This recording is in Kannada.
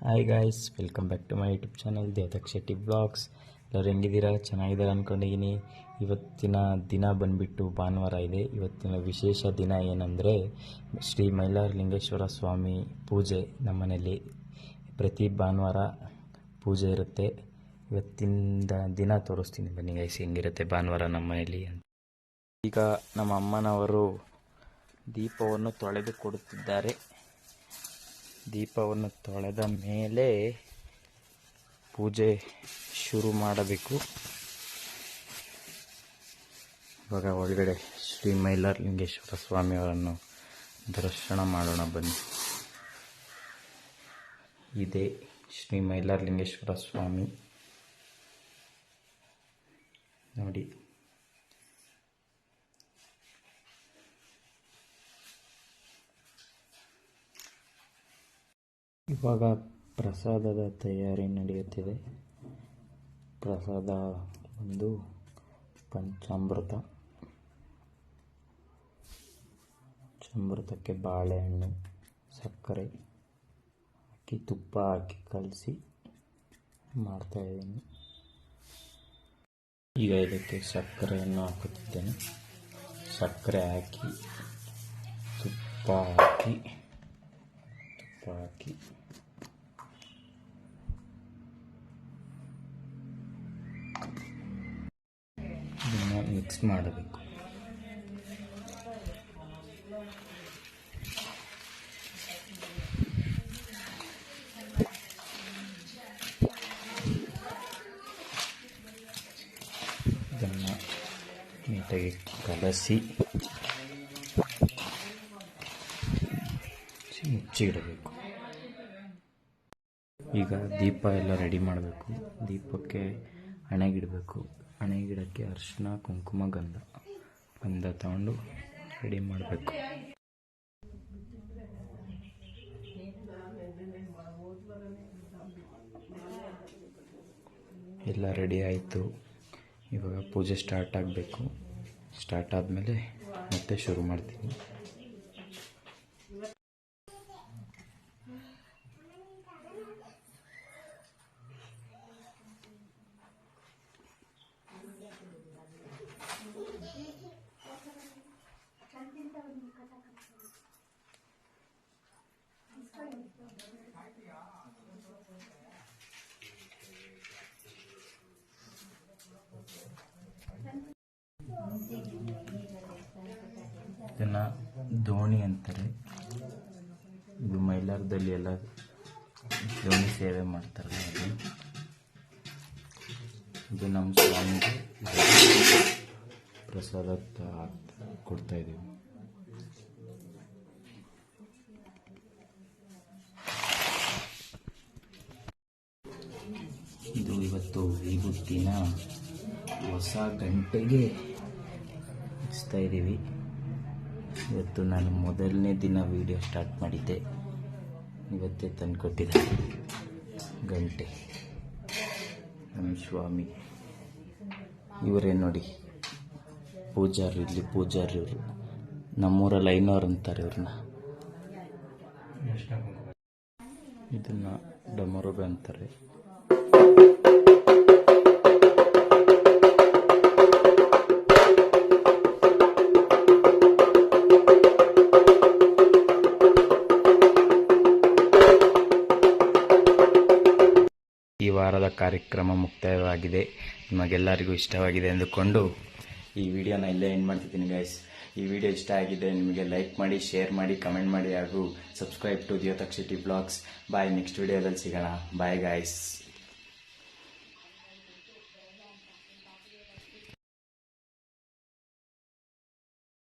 Hi guys, welcome back to my YouTube channel Devadaksha Shetty blogs. ಎಲ್ಲರೂ ಹೆಂಗಿದ್ದೀರಾ? ಚೆನ್ನಾಗಿದ್ದೀರಾ ಅಂದ್ಕೊಂಡಿದ್ದೀನಿ. ಇವತ್ತಿನ ದಿನ ಬಂದುಬಿಟ್ಟು ಭಾನುವಾರ ಇದೆ. ಇವತ್ತಿನ ವಿಶೇಷ ದಿನ ಏನಂದರೆ ಶ್ರೀ ಮೈಲಾರಲಿಂಗೇಶ್ವರ ಸ್ವಾಮಿ ಪೂಜೆ. ನಮ್ಮನೇಲಿ ಪ್ರತಿ ಭಾನುವಾರ ಪೂಜೆ ಇರುತ್ತೆ. ಇವತ್ತಿನ ದಿನ ತೋರಿಸ್ತೀನಿ ಬನ್ನಿ ಗೈಸ್, ಹೆಂಗಿರುತ್ತೆ ಭಾನುವಾರ ನಮ್ಮ ಮನೆಯಲ್ಲಿ ಅಂತ. ಈಗ ನಮ್ಮ ಅಮ್ಮನವರು ದೀಪವನ್ನು ತೊಳೆದು ಕೊಡುತ್ತಿದ್ದಾರೆ. ದೀಪವನ್ನು ತೊಳೆದ ಮೇಲೆ ಪೂಜೆ ಶುರು ಮಾಡಬೇಕು. ಇವಾಗ ಒಳಗಡೆ ಶ್ರೀ ಮೈಲಾರಲಿಂಗೇಶ್ವರ ಸ್ವಾಮಿಯವರನ್ನು ದರ್ಶನ ಮಾಡೋಣ ಬನ್ನಿ. ಇದೇ ಶ್ರೀ ಮೈಲಾರಲಿಂಗೇಶ್ವರ ಸ್ವಾಮಿ ನೋಡಿ. ಇವಾಗ ಪ್ರಸಾದದ ತಯಾರಿ ನಡೆಯುತ್ತಿದೆ. ಪ್ರಸಾದ ಒಂದು ಪಂಚಾಮೃತ. ಅಮೃತಕ್ಕೆ ಬಾಳೆಹಣ್ಣು, ಸಕ್ಕರೆ ಹಾಕಿ ತುಪ್ಪ ಹಾಕಿ ಕಲಸಿ ಮಾಡ್ತಾಯಿದ್ದೀನಿ. ಈಗ ಇದಕ್ಕೆ ಸಕ್ಕರೆಯನ್ನು ಹಾಕುತ್ತಿದ್ದೇನೆ. ಸಕ್ಕರೆ ಹಾಕಿ ತುಪ್ಪ ಹಾಕಿ ಇದನ್ನು ಮಿಕ್ಸ್ ಮಾಡಬೇಕು. ಇದನ್ನು ನೀಟಾಗಿ ಕಲಸಿ ಮುಚ್ಚಿಡಬೇಕು. ಈಗ ದೀಪ ಎಲ್ಲ ರೆಡಿ ಮಾಡಬೇಕು. ದೀಪಕ್ಕೆ ಹಣೆಗಿಡಬೇಕು. ಹಣೆಗಿಡಕ್ಕೆ ಅರಿಶಿನ, ಕುಂಕುಮ, ಗಂಧ ತಗೊಂಡು ರೆಡಿ ಮಾಡಬೇಕು. ಎಲ್ಲ ರೆಡಿ ಆಯಿತು. ಇವಾಗ ಪೂಜೆ ಸ್ಟಾರ್ಟ್ ಆಗಬೇಕು. ಸ್ಟಾರ್ಟ್ ಆದಮೇಲೆ ಮತ್ತೆ ಶುರು ಮಾಡ್ತೀನಿ. ಇದನ್ನು ದೋಣಿ ಅಂತಾರೆ. ಇದು ಮೈಲಾರದಲ್ಲಿ ಎಲ್ಲ ದೋಣಿ ಸೇವೆ ಮಾಡ್ತಾರೆ. ಇದು ನಮ್ಮ ಸ್ವಾಮಿಗೆ ಪ್ರಸಾದ ಕೊಡ್ತಾ ಇದ್ದೀವಿ. ಇದು ಇವತ್ತು ವಿಭೂತಿನ ಹೊಸ ಗಂಟೆಗೆ ಹಚ್ತಾ ಇದ್ದೀವಿ. ಇವತ್ತು ನಾನು ಮೊದಲನೇ ದಿನ ವಿಡಿಯೋ ಸ್ಟಾರ್ಟ್ ಮಾಡಿದ್ದೆ. ಇವತ್ತೇ ತಂದು ಕೊಟ್ಟಿದ್ದೆ ಗಂಟೆ ನಮ್ಮ ಸ್ವಾಮಿ. ಇವರೇ ನೋಡಿ ಪೂಜಾರಿ. ಇಲ್ಲಿ ಪೂಜಾರಿ ಇವರು. ನಮ್ಮೂರಲ್ಲಿ ಐನೋರು ಅಂತಾರೆ ಇವ್ರನ್ನ. ಇದನ್ನು ಡಮರುಗ ಅಂತಾರೆ. ಈ ವಾರದ ಕಾರ್ಯಕ್ರಮ ಮುಕ್ತಾಯವಾಗಿದೆ. ನಿಮಗೆಲ್ಲರಿಗೂ ಇಷ್ಟವಾಗಿದೆ ಎಂದುಕೊಂಡು ಈ ವಿಡಿಯೋನ ಇಲ್ಲೇ ಎಂಡ್ ಮಾಡ್ತಿದ್ದೀನಿ ಗೈಸ್. ಈ ವಿಡಿಯೋ ಇಷ್ಟ ಆಗಿದೆ ನಿಮಗೆ ಲೈಕ್ ಮಾಡಿ, ಶೇರ್ ಮಾಡಿ, ಕಮೆಂಟ್ ಮಾಡಿ ಹಾಗೂ subscribe to Devadaksha Shetty blogs. Bye. Next ವಿಡಿಯೋದಲ್ಲಿ ಸಿಗೋಣ. Bye guys.